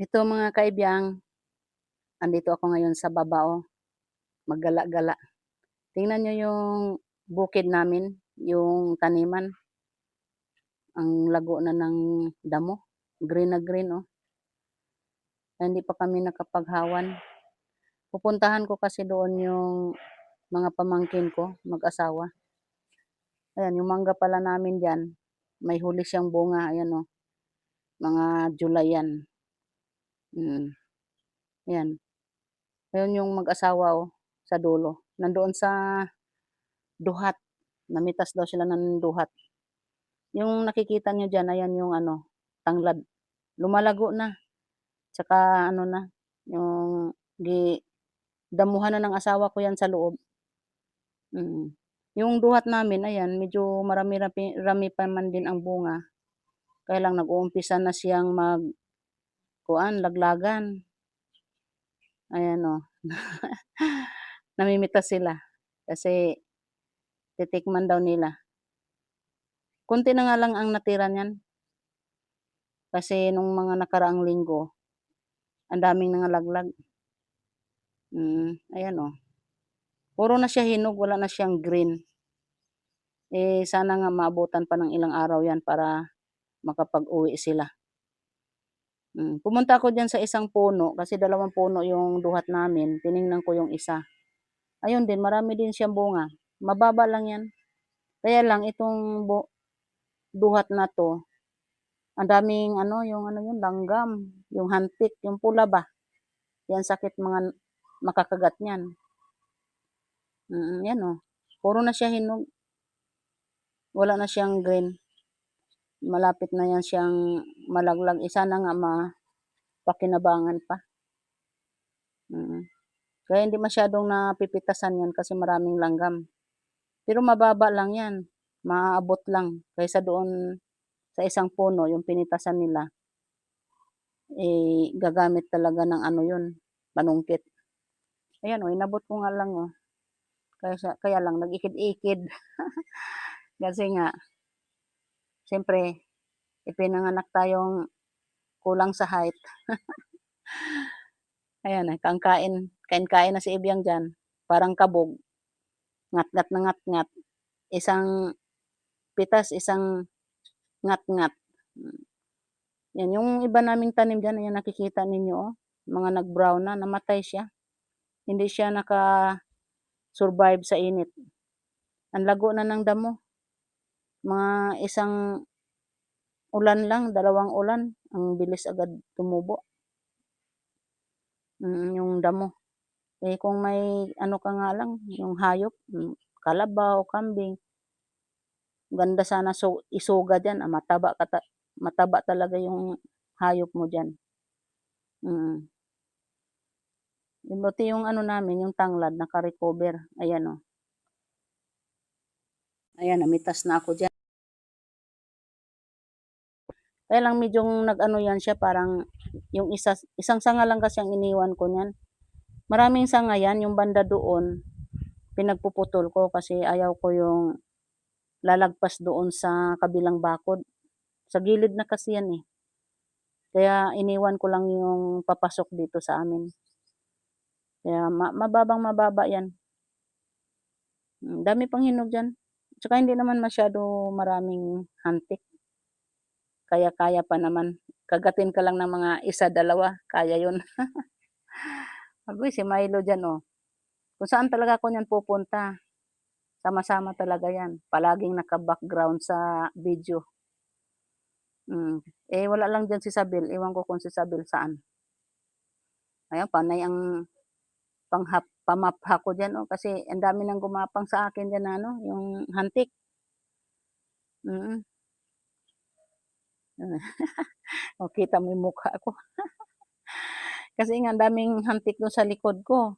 Ito mga kaibigan, andito ako ngayon sa baba, maggala-gala. Tingnan niyo yung bukid namin, yung taniman, ang lago na ng damo, green na green, hindi pa kami nakapaghawan. Pupuntahan ko kasi doon yung mga pamangkin ko, mag-asawa. Ayan, yung mangga pala namin diyan, may huli siyang bunga, ayan, mga July yan. Ayan. Ayun yung mag-asawa, sa dulo. Nandoon sa duhat, namitas daw sila ng duhat. Yung nakikita niyo diyan, ayan yung tanglad. Lumalago na, tsaka na, yung damuhan na ng asawa ko yan sa loob. Yung duhat namin ayan, medyo rami pa man din ang bunga, kaya lang nag-uumpisa na siyang laglagan. Ayan, namimitas sila kasi titikman daw nila. Konti na nga lang ang natira niyan, kasi nung mga nakaraang linggo, ang daming nangalaglag. Ayan, puro na siya hinog, wala na siyang green. Sana nga maabutan pa ng ilang araw 'yan para makapag-uwi sila. Pumunta ako diyan sa isang puno kasi 2 puno yung duhat namin, tiningnan ko yung isa. Ayun din, marami din siyang bunga, mababa lang 'yan. Kaya lang itong duhat na 'to, ang daming yung yun, langgam, yung hantik, yung pula ba, 'yan sakit mga makakagat niyan. 'Yan, puro na siya hinog, wala na siyang green. Malapit na 'yan siyang malaglag, sana nga mapakinabangan pa. Kaya hindi masyadong napipitasan 'yan kasi maraming langgam. Pero mababa lang 'yan, maaabot lang kaysa doon sa isang puno yung pinitasan nila, gagamit talaga ng 'yun, panungkit. Ayan, inabot ko nga lang, kaya lang nag-ikid-ikid. Kasi nga siyempre ipinanganak tayong kulang sa height. Ayan, kain-kain na si Ibyang diyan, parang kabog, ngat-ngat na ngat-ngat, isang pitas, isang ngat-ngat. Hmm, 'Yan yung iba naming tanim diyan, ayan nakikita ninyo, mga nag-brown na, namatay siya. Hindi siya naka-survive sa init. Ang lago na ng damo, mga isang ulan lang, 2 ulan, ang bilis agad tumubo. Yung damo. Kung may ka nga lang, yung hayop, kalabaw, kambing, ganda sana isuga diyan, mataba talaga yung hayop mo diyan. Buti yung namin, yung tanglad naka-recover, ayan, Ayan, namitas na ako diyan. Kaya lang medyong nag-ano yan siya, parang yung isang sanga lang kasi ang iniwan ko niyan. Maraming sanga yan, yung banda doon, pinagpuputol ko kasi ayaw ko yung lalagpas doon sa kabilang bakod. Sa gilid na kasi yan, Kaya iniwan ko lang yung papasok dito sa amin. Kaya mababang-mababa yan. Dami pang hinog diyan. Tsaka hindi naman masyado maraming hantik. Kaya-kaya pa naman. Kagatin ka lang ng mga 1, 2, kaya yun. Sabi si Milo diyan, kung saan talaga ako niyan pupunta, sama-sama talaga yan. Palaging naka-background sa video. Wala lang diyan si Sabel, ewan ko kung si Sabel saan. Ayan, panay ang pamapha ko diyan, kasi ang dami ng gumapang sa akin diyan na yung hantik. Mm. Kita mo yung mukha ko. Kasi nga ang daming hantik dun sa likod ko.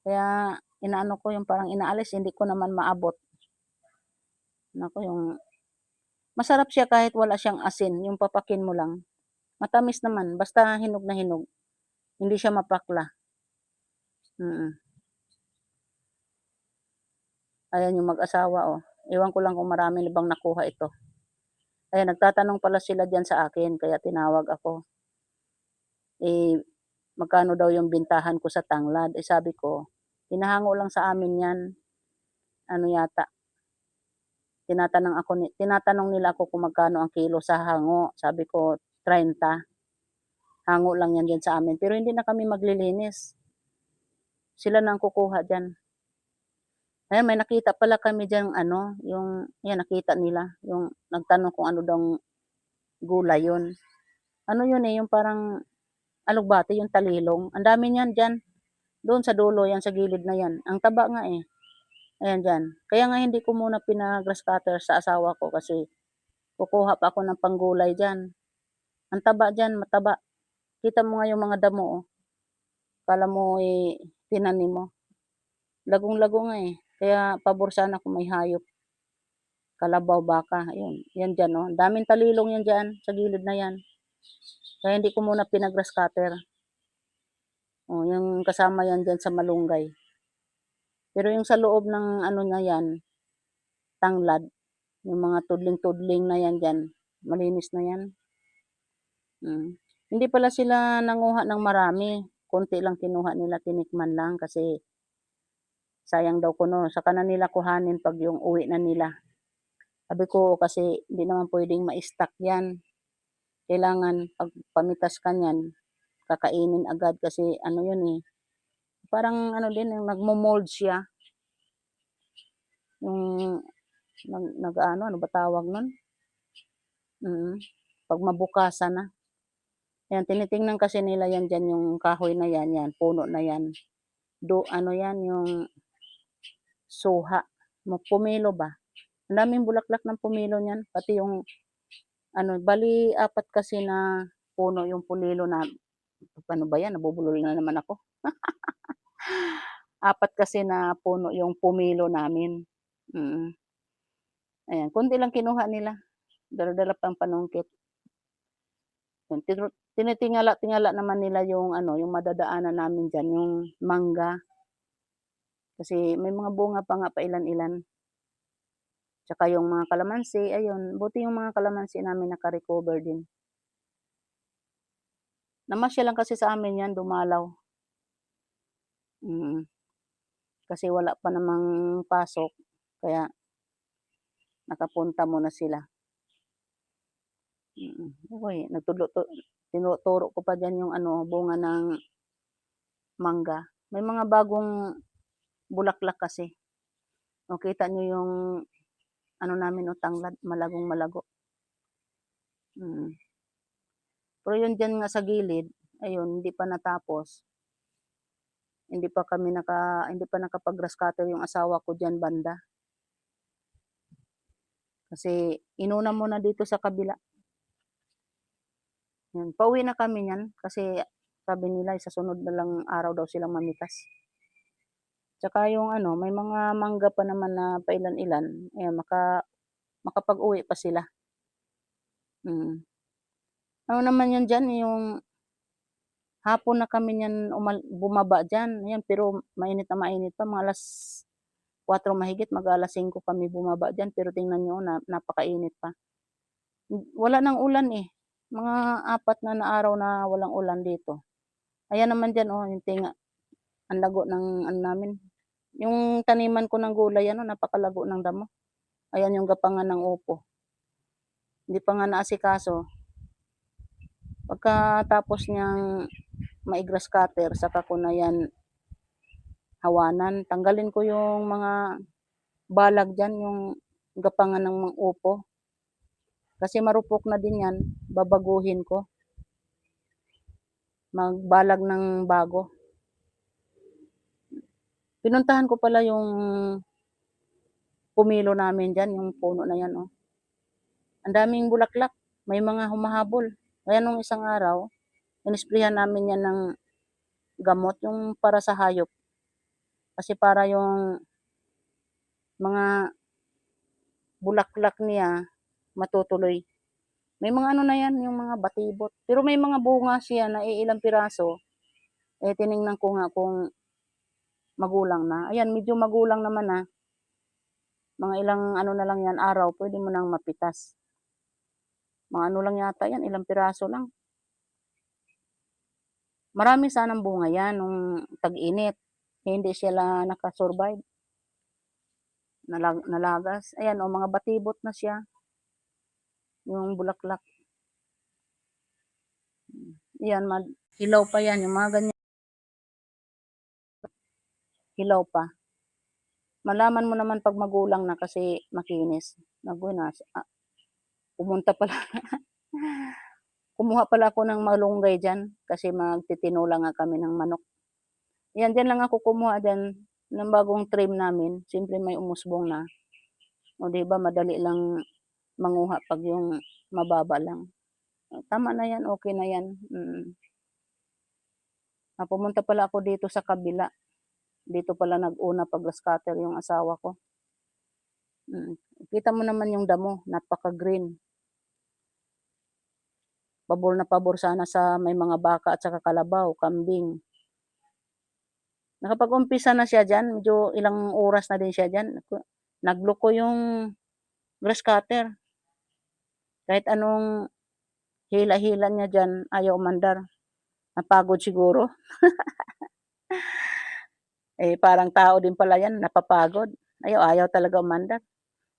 Kaya inaano ko yung parang inaalis, hindi ko naman maabot. Naku, yung masarap siya kahit wala siyang asin, yung papakin mo lang. Matamis naman basta hinog na hinog, hindi siya mapakla. Mm. Ayan yung mag-asawa, ewan ko lang kung marami na bang nakuha ito. Ayan, nagtatanong pala sila diyan sa akin kaya tinawag ako. eh, magkano daw yung bintahan ko sa tanglad, eh, sabi ko, hinahango lang sa amin 'yan, ano yata, tinatanong nila ako kung magkano ang kilo sa hango, sabi ko 30, hango lang 'yan diyan sa amin, pero hindi na kami maglilinis, sila na ang kukuha diyan. Ayan, may nakita pala kami diyang ano, yung 'yan nakita nila, yung nagtanong kung ano daw gulay 'yun. Ano 'yun, eh, yung parang alugbati, yung talilong, ang dami niyan diyan, doon sa dulo 'yan sa gilid na 'yan, ang taba nga, eh. Ayan diyan. Kaya nga hindi ko muna pina-grass cutter sa asawa ko kasi kukuha pa ako ng panggulay diyan. Ang taba diyan, mataba. Kita mo nga yung mga damo, oh, akala mo, eh, tinanim mo. Lagong-lago nga, eh, kaya pabor sana kung may hayop, kalabaw, baka, ayun, 'yan diyan, oh, ang daming talilong 'yan diyan sa gilid na 'yan. Kaya hindi ko muna pina-grass cutter. Oh, yung kasama 'yan diyan sa malunggay. Pero yung sa loob ng ano na 'yan, tanglad, yung mga tudling-tudling na 'yan diyan, malinis na 'yan. Hindi pala sila nanguha ng marami, konti lang kinuha nila, tinikman lang kasi sayang daw kuno, saka na nila kuhanin 'pag yung uwi na nila. Sabi ko kasi hindi naman puwedeng ma-stock 'yan, kailangan 'pag pamitas ka niyan, kakainin agad kasi ano 'yun, eh, parang ano din, yung nagmo-mold siya, yung nag-aano, ano ba tawag nun? Mm, 'pag mabukasan na. 'Yan, tinitingnan kasi nila 'yan diyan, yung kahoy na 'yan, 'yan, puno na 'yan, ano 'yan, yung suha, pumilo ba. Ang daming bulaklak ng pumilo niyan, pati yung ano, bale 4 kasi na puno yung pumilo na, ano ba 'yan, nabubulol na naman ako. 4 kasi na puno yung pumilo namin, mm. Ayan, konti lang kinuha nila, dala-dala pang panungkit. Yun, tinitingala-tingala naman nila yung ano, yung madadaanan namin diyan, yung mangga, kasi may mga bunga pa nga pailan-ilan. Tsaka yung mga kalamansi, ayun, buti yung mga kalamansi namin naka-recover din. Namasya lang kasi sa amin 'yan, dumalaw, mm. Kasi wala pa namang pasok, kaya nakapunta muna sila, mm. Uy, tinuturo ko pa diyan yung ano, bunga ng mangga. May mga bagong bulaklak kasi. O kita niyo yung ano namin, o tanglad, malagong-malago, mm. Pero yun diyan nga sa gilid, ayun, hindi pa natapos. Hindi pa nakapag-grass cutter yung asawa ko diyan banda. Kasi inuna muna dito sa kabila. Yun, pauwi na kami niyan kasi sabi nila sa sunod na lang araw daw silang mamitas. Tsaka yung ano, may mga mangga pa naman na pailan-ilan, ayan, makapag-uwi pa sila, mm. Ano naman yun diyan, yung hapon na kami niyan bumaba diyan, ayan, pero mainit pa, mga 4:00 mahigit, mag-a-5:00 kami bumaba diyan, pero tingnan niyo na napakainit pa. Wala ng ulan, eh, mga 4 na araw na walang ulan dito. Ayan naman diyan, oh, yung tinga, ang lago ng ano namin, yung taniman ko ng gulay ano, napakalago ng damo. Ayan yung gapangan ng upo, hindi pa nga naasikaso. Pagkatapos niyang mai-grass cutter saka ko na 'yan hawanan, tanggalin ko yung mga balag diyan, yung gapangan ng mga upo. Kasi marupok na din 'yan, babaguhin ko, magbalag ng bago. Pinuntahan ko pala yung pumilo namin diyan, yung puno na 'yan, oh. Ang daming bulaklak, may mga humahabol. Kaya nung isang araw, inisprehan namin 'yan ng gamot, yung para sa hayop. Kasi para yung mga bulaklak niya matutuloy. May mga ano na 'yan, yung mga batibot. Pero may mga bunga siya na iilang piraso, eh, tiningnan ko nga kung magulang na. Ayan, medyo magulang naman na, mga ilang ano na lang 'yan, araw puwede mo ng mapitas. Mga ano lang yata 'yan, ilang piraso lang. Marami sanang bunga yan nung tag-init, hindi sila naka-survive, nalagas. Ayan oh, mga batibot na siya, yung bulaklak. Yan hilaw pa yan, yung mga ganyan, hilaw pa. Malaman mo naman 'pag magulang na kasi makinis. Naku pumunta pala kumuha pala ako ng malunggay diyan kasi magtitinola nga kami ng manok. Yan, diyan lang ako kumuha diyan ng bagong trim namin, siyempre may umusbong na. O 'di ba madali lang manguha 'pag yung mababa lang. Tama na yan, okey na yan, pumunta pala ako dito sa kabila, dito pala nag-una pag-grass cutter yung asawa ko. Kita mo naman yung damo, napaka-green. Pabor na pabor sana sa may mga baka at saka kalabaw, kambing. Nakapag-umpisa na siya diyan, medyo ilang oras na din siya diyan, nagloko yung grass cutter. Kahit anong hila-hila niya diyan, ayaw umandar. Napagod siguro. Parang tao din pala yan, napapagod. Ayaw talaga umandar.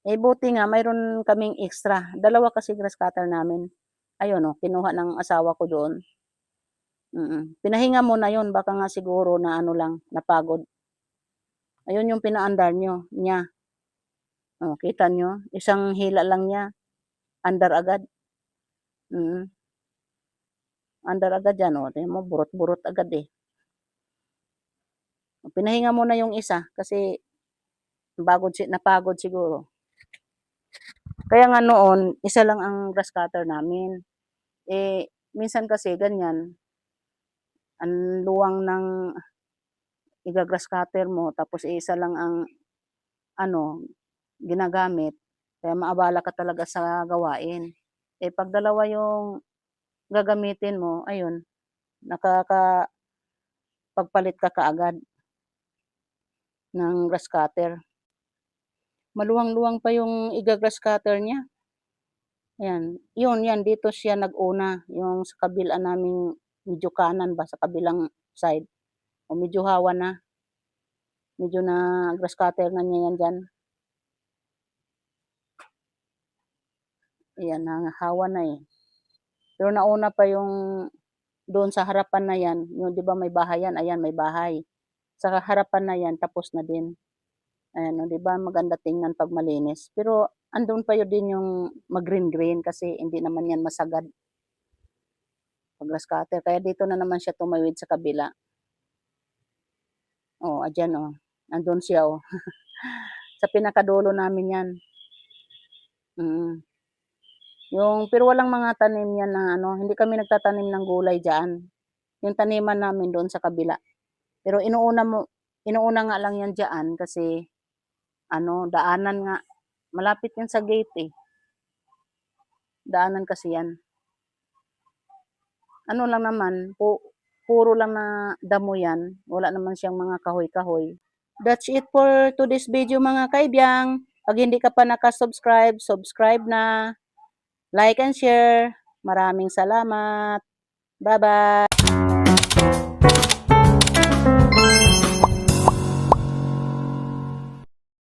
Buti nga mayroon kaming extra, dalawa kasi grass cutter namin. Ayun oh, kinuha ng asawa ko doon. Pinahinga muna yun, baka nga siguro na ano lang, napagod. Ayun yung pinaandar niya. Oh, kita niyo, isang hila lang niya, andar agad. Andar agad yan, oh, tingnan mo burot-burot agad, eh. Pinahinga muna yung isa kasi napagod siguro. Kaya nga noon, isa lang ang grass cutter namin. Minsan kasi ganyan, ang luwang ng iga-grass cutter mo tapos isa lang ang ano, ginagamit, kaya maabala ka talaga sa gawain. 'Pag dalawa yung gagamitin mo, ayun, pagpalit ka kaagad ng grass cutter. Maluwang-luwang pa yung iga-grass cutter niya. Ayan, yan dito siya nag-una, yung sa kabilaan naming medyo kanan ba, sa kabilang side, o medyo hawa na, medyo na grass cutter na niya yan diyan. Ayan, hawa na, Pero nauna pa yung doon sa harapan na yan, yung 'di ba may bahay yan, ayan may bahay. Sa harapan na yan tapos na din. Ayan oh, 'di ba maganda tingnan 'pag malinis. Pero andun pa yun din yung mag-green-green kasi hindi naman yan masagad, 'pag grass cutter. Kaya dito na naman siya tumawid sa kabila. Oh, andiyan oh, nandun siya oh. Sa pinakadulo namin yan. Pero walang mga tanim yan na ano, hindi kami nagtatanim ng gulay diyan. Yung taniman namin doon sa kabila. Pero inuuna nga lang yan diyan kasi ano, daanan nga. Malapit yan sa gate, Daanan kasi yan. Ano lang naman, puro lang na damo yan. Wala naman siyang mga kahoy-kahoy. That's it for today's video mga kaibiyang. Pag hindi ka pa naka-subscribe, subscribe na. Like and share. Maraming salamat. Bye-bye.